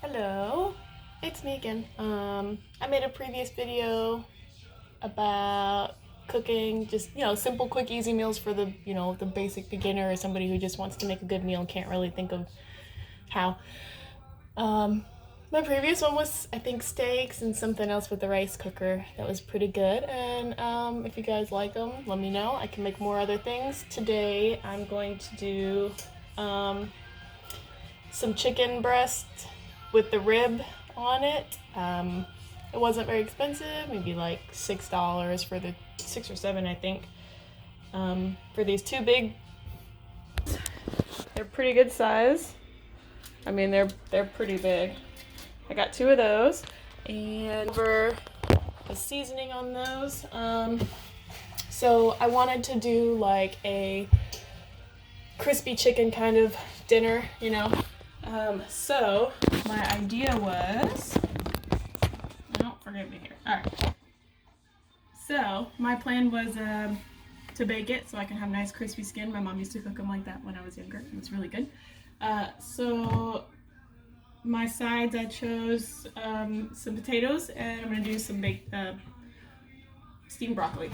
Hello, it's me again. I made a previous video about cooking, just simple, quick, easy meals for the basic beginner or somebody who just wants to make a good meal and can't really think of how. Um, my previous one was, I think, steaks and something else with the rice cooker. That was pretty good. And if you guys like them, let me know. I can make more other things. Today, I'm going to do some chicken breast with the rib on it. It wasn't very expensive, maybe like $6 for the 6 or 7, I think. For these two big, they're pretty good size. I mean, they're pretty big. I got 2 of those, and for the seasoning on those, so I wanted to do like a crispy chicken kind of dinner, so my idea was, oh, forgive me here. All right. So my plan was to bake it so I can have nice crispy skin. My mom used to cook them like that when I was younger. It was really good. So my sides, I chose some potatoes, and I'm gonna do some baked steamed broccoli.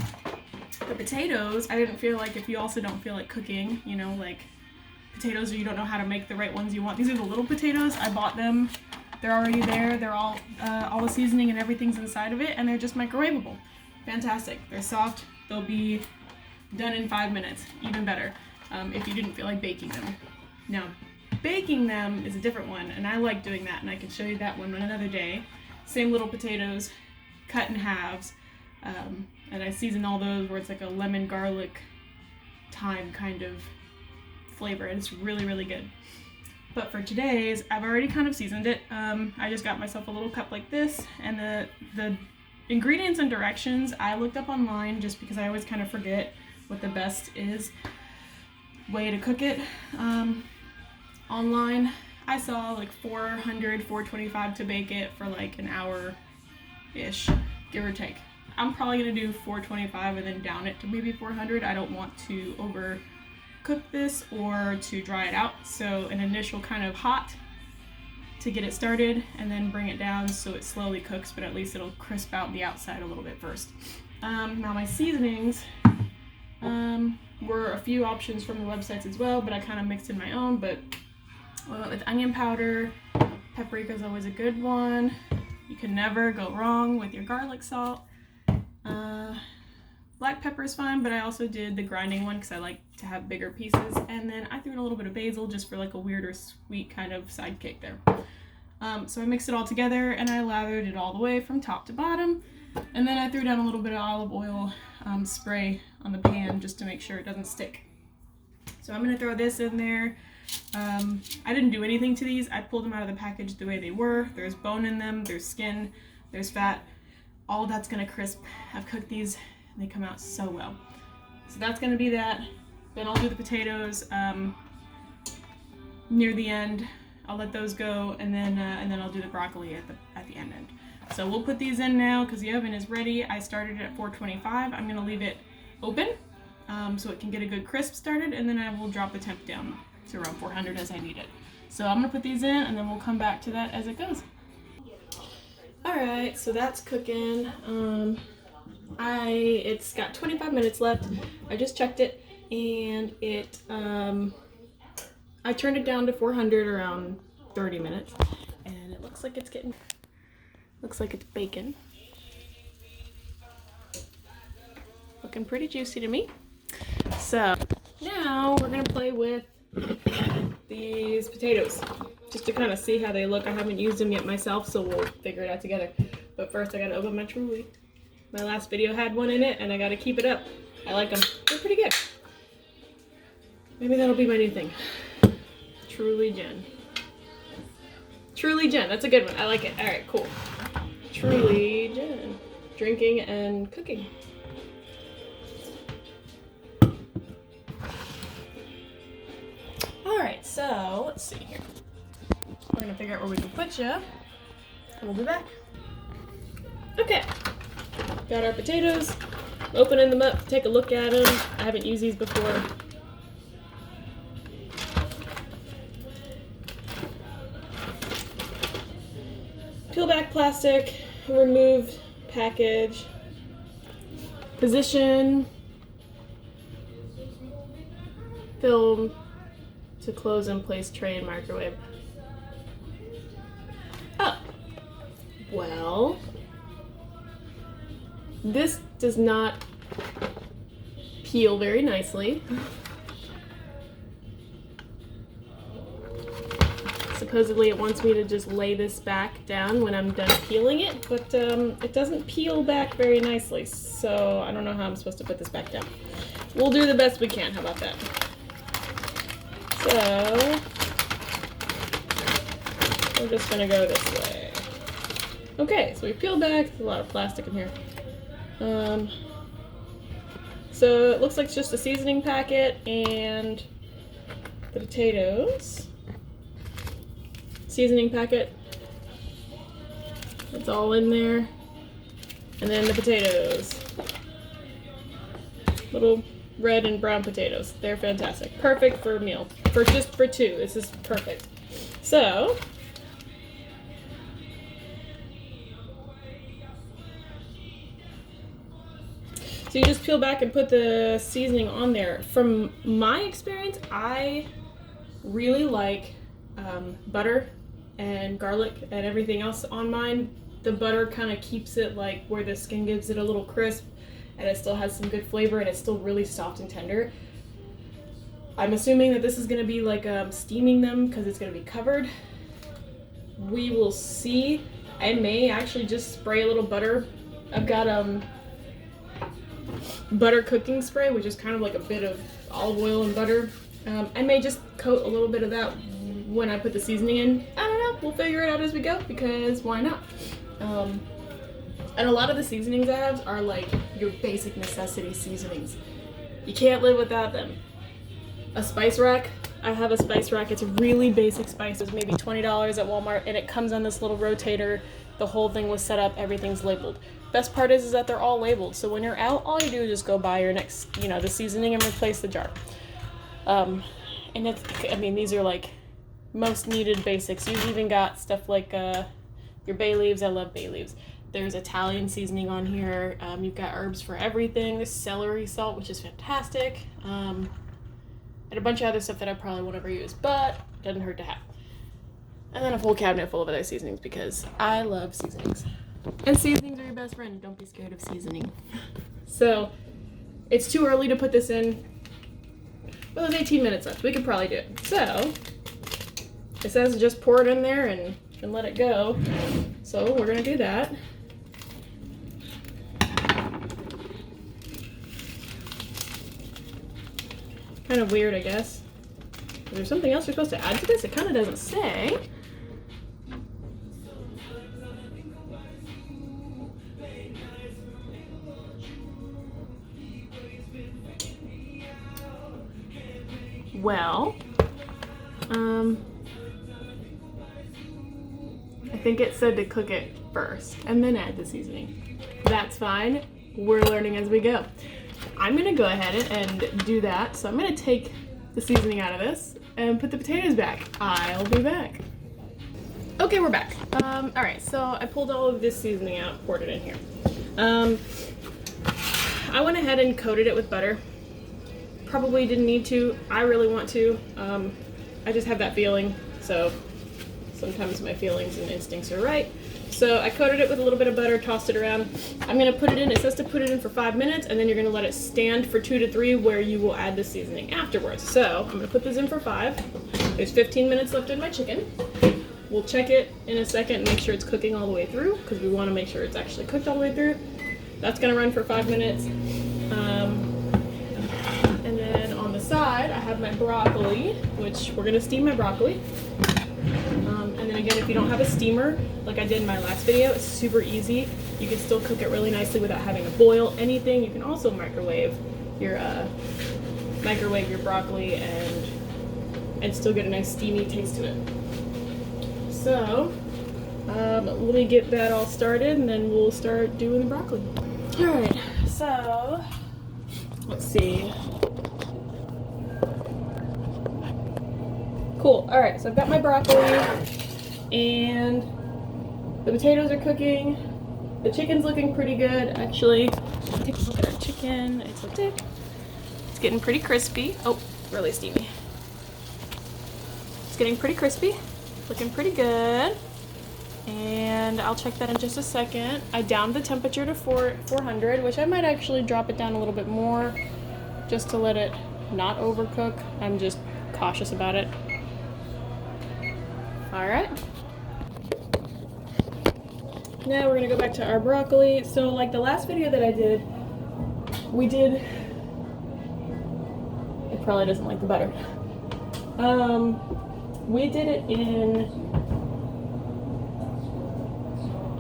The potatoes, I didn't feel like, if you also don't feel like cooking, like potatoes, or you don't know how to make the right ones you want. These are the little potatoes. I bought them. They're already there. They're all the seasoning and everything's inside of it, and they're just microwavable. Fantastic. They're soft. They'll be done in 5 minutes. Even better if you didn't feel like baking them. Now, baking them is a different one, and I like doing that, and I can show you that one another day. Same little potatoes, cut in halves, and I season all those where it's like a lemon, garlic, thyme kind of flavor, and it's really, really good. But for today's, I've already kind of seasoned it. I just got myself a little cup like this, and the ingredients and directions I looked up online just because I always kind of forget what the best way to cook it. Online, I saw like 425 to bake it for like an hour-ish, give or take. I'm probably gonna do 425 and then down it to maybe 400. I don't want to overcook this or to dry it out. So an initial kind of hot to get it started, and then bring it down so it slowly cooks, but at least it'll crisp out the outside a little bit first. Now my seasonings were a few options from the websites as well, but I kind of mixed in my own. But with onion powder, paprika is always a good one. You can never go wrong with your garlic salt. Black pepper is fine, but I also did the grinding one because I like to have bigger pieces. And then I threw in a little bit of basil just for like a weirder sweet kind of sidekick there. So I mixed it all together, and I lathered it all the way from top to bottom. And then I threw down a little bit of olive oil spray on the pan just to make sure it doesn't stick. So I'm going to throw this in there. I didn't do anything to these. I pulled them out of the package the way they were. There's bone in them, there's skin, there's fat. All of that's going to crisp. I've cooked these, and they come out so well. So that's going to be that. Then I'll do the potatoes near the end. I'll let those go, and then I'll do the broccoli at the end. So we'll put these in now because the oven is ready. I started it at 425. I'm going to leave it open so it can get a good crisp started, and then I will drop the temp down to around 400 as I need it. So I'm going to put these in, and then we'll come back to that as it goes. Alright, so that's cooking. It's got 25 minutes left. I just checked it, and I turned it down to 400 around 30 minutes, and it looks like it's bacon. Looking pretty juicy to me. So now we're gonna play with these potatoes just to kind of see how they look. I haven't used them yet myself, so we'll figure it out together. But first I gotta open my Truly. My last video had one in it, and I gotta keep it up. I like them. They're pretty good. Maybe that'll be my new thing. Truly Gin. Truly Gin. That's a good one. I like it. All right, cool. Truly Gin. Drinking and cooking. All right, so let's see here. We're gonna figure out where we can put you, and we'll be back. Okay. Got our potatoes. Opening them up. Take a look at them. I haven't used these before. Peel back plastic, remove package, position, film to close and place tray and microwave. Oh, well, this does not peel very nicely. Supposedly it wants me to just lay this back down when I'm done peeling it, but it doesn't peel back very nicely, so I don't know how I'm supposed to put this back down. We'll do the best we can, how about that? So, we're just gonna go this way. Okay, so we peeled back, there's a lot of plastic in here. So it looks like it's just a seasoning packet and the potatoes. Seasoning packet. It's all in there. And then the potatoes. Little red and brown potatoes. They're fantastic. Perfect for a meal. For two. This is perfect. So you just peel back and put the seasoning on there. From my experience, I really like butter and garlic and everything else on mine. The butter kind of keeps it like where the skin gives it a little crisp, and it still has some good flavor, and it's still really soft and tender. I'm assuming that this is going to be like steaming them because it's going to be covered. We will see. I may actually just spray a little butter. I've got butter cooking spray, which is kind of like a bit of olive oil and butter. I may just coat a little bit of that when I put the seasoning in. I don't know, we'll figure it out as we go, because why not? And a lot of the seasonings I have are like your basic necessity seasonings. You can't live without them. A spice rack. I have a spice rack. It's really basic spices, maybe $20 at Walmart, and it comes on this little rotator. The whole thing was set up, everything's labeled. Best part is that they're all labeled, so when you're out, all you do is just go buy your next, the seasoning and replace the jar. And these are like most needed basics. You've even got stuff like your bay leaves. I love bay leaves. There's Italian seasoning on here. You've got herbs for everything. There's celery salt, which is fantastic. And a bunch of other stuff that I probably won't ever use, but it doesn't hurt to have. And then a full cabinet full of other seasonings, because I love seasonings. And seasonings are your best friend. Don't be scared of seasoning. So, it's too early to put this in. Well, there's 18 minutes left. We could probably do it. So, it says just pour it in there and let it go. So, we're going to do that. Kind of weird, I guess. Is there something else you're supposed to add to this? It kind of doesn't say. Well, I think it said to cook it first and then add the seasoning. That's fine. We're learning as we go. I'm going to go ahead and do that. So I'm going to take the seasoning out of this and put the potatoes back. I'll be back. Okay, we're back. All right, so I pulled all of this seasoning out, poured it in here. I went ahead and coated it with butter. Probably didn't need to. I really want to. I just have that feeling, so sometimes my feelings and instincts are right. So I coated it with a little bit of butter, tossed it around. I'm going to put it in. It says to put it in for 5 minutes, and then you're going to let it stand for 2 to 3, where you will add the seasoning afterwards. So I'm going to put this in for 5. There's 15 minutes left in my chicken. We'll check it in a second and make sure it's cooking all the way through, because we want to make sure it's actually cooked all the way through. That's going to run for 5 minutes. And then on the side, I have my broccoli, which we're going to steam my broccoli. And then again, if you don't have a steamer, like I did in my last video, it's super easy. You can still cook it really nicely without having to boil anything. You can also microwave your broccoli and still get a nice steamy taste to it. So, let me get that all started, and then we'll start doing the broccoli. All right, so let's see. Cool. All right, so I've got my broccoli and The potatoes are cooking. The chicken's looking pretty good, actually. Take a look at our chicken. It's getting pretty crispy. Oh, really steamy. It's getting pretty crispy. Looking pretty good. And I'll check that in just a second. I downed the temperature to 400, which I might actually drop it down a little bit more just to let it not overcook. I'm just cautious about it. All right. Now we're gonna go back to our broccoli. So like the last video that I did, it probably doesn't like the butter. We did it in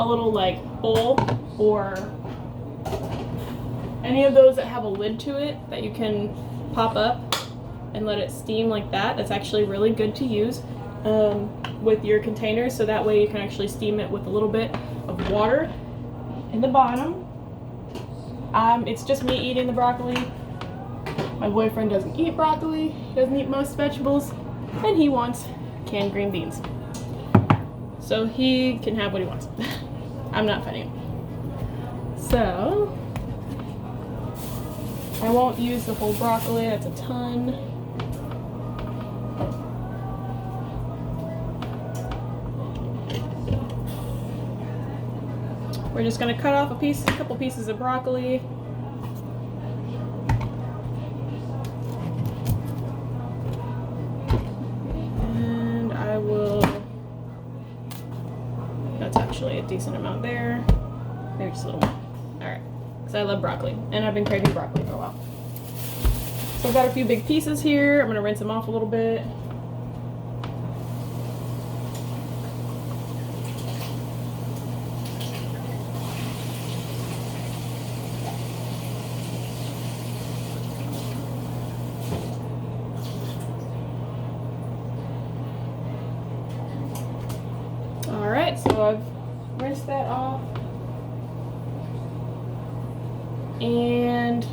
a little like bowl or any of those that have a lid to it that you can pop up and let it steam like that. That's actually really good to use with your containers, so that way you can actually steam it with a little bit of water in the bottom. It's just me eating the broccoli. My boyfriend doesn't eat broccoli, he doesn't eat most vegetables, and he wants canned green beans. So he can have what he wants. I'm not funny. So I won't use the whole broccoli, that's a ton. We're just gonna cut off a couple pieces of broccoli. And I will, that's actually a decent amount there. Maybe just a little more. All right, because I love broccoli and I've been craving broccoli for a while. So I've got a few big pieces here. I'm gonna rinse them off a little bit. Alright, so I've rinsed that off. And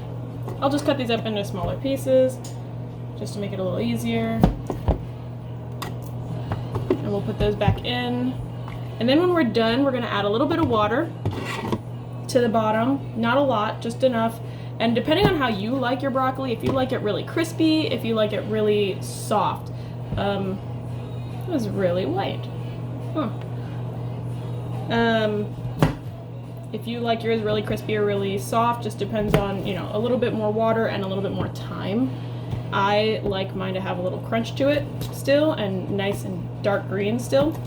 I'll just cut these up into smaller pieces just to make it a little easier. And we'll put those back in. And then when we're done, we're gonna add a little bit of water to the bottom. Not a lot, just enough. And depending on how you like your broccoli, if you like it really crispy, if you like it really soft. It was really white. Huh. If you like yours really crispy or really soft, just depends on, you know, a little bit more water and a little bit more time. I like mine to have a little crunch to it still and nice and dark green still.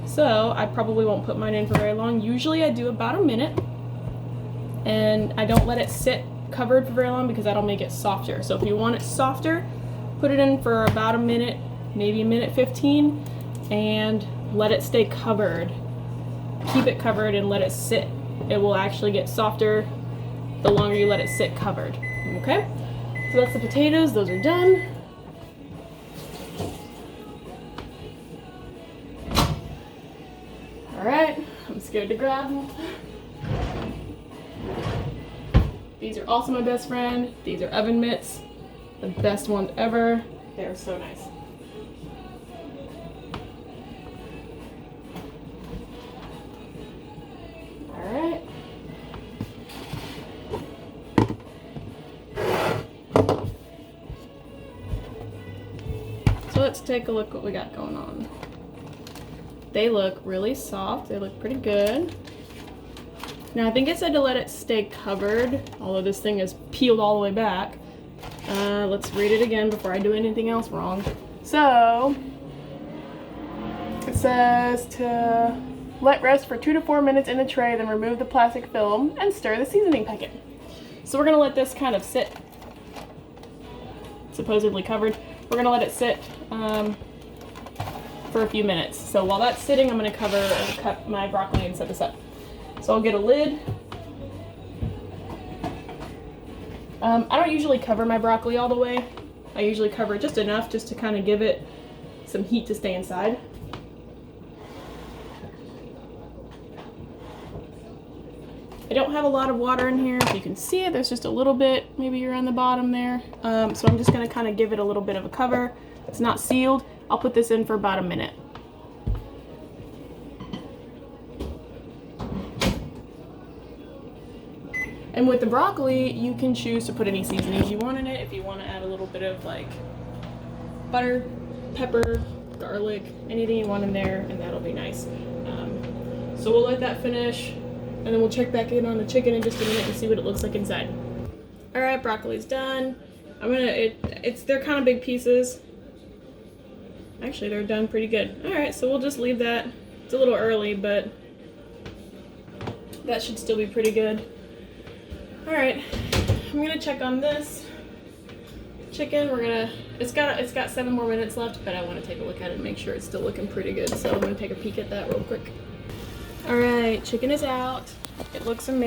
So I probably won't put mine in for very long. Usually I do about a minute, and I don't let it sit covered for very long because that'll make it softer. So if you want it softer, put it in for about a minute, maybe a minute 15, and let it stay covered. Keep it covered and let it sit. It will actually get softer the longer you let it sit covered. Okay? So that's the potatoes. Those are done. Alright, I'm scared to grab them. These are also my best friend. These are oven mitts. The best ones ever. They're so nice. Alright. So let's take a look what we got going on. They look really soft. They look pretty good. Now I think it said to let it stay covered, although this thing is peeled all the way back. Let's read it again before I do anything else wrong. So, it says to let rest for 2 to 4 minutes in the tray, then remove the plastic film and stir the seasoning packet. So we're gonna let this kind of sit, supposedly covered. We're gonna let it sit for a few minutes. So while that's sitting, I'm gonna cut my broccoli and set this up. So I'll get a lid. I don't usually cover my broccoli all the way. I usually cover it just enough just to kind of give it some heat to stay inside. I don't have a lot of water in here. If you can see it, there's just a little bit, maybe you're on the bottom there. So I'm just gonna kind of give it a little bit of a cover. It's not sealed. I'll put this in for about a minute. And with the broccoli, you can choose to put any seasonings you want in it. If you want to add a little bit of like butter, pepper, garlic, anything you want in there, and that'll be nice. So we'll let that finish, and then we'll check back in on the chicken in just a minute and see what it looks like inside. All right, broccoli's done. They're kind of big pieces. Actually, they're done pretty good. All right, so we'll just leave that. It's a little early, but that should still be pretty good. All right, I'm gonna check on this chicken. It's got 7 more minutes left, but I want to take a look at it and make sure it's still looking pretty good. So I'm gonna take a peek at that real quick. All right, chicken is out. It looks amazing.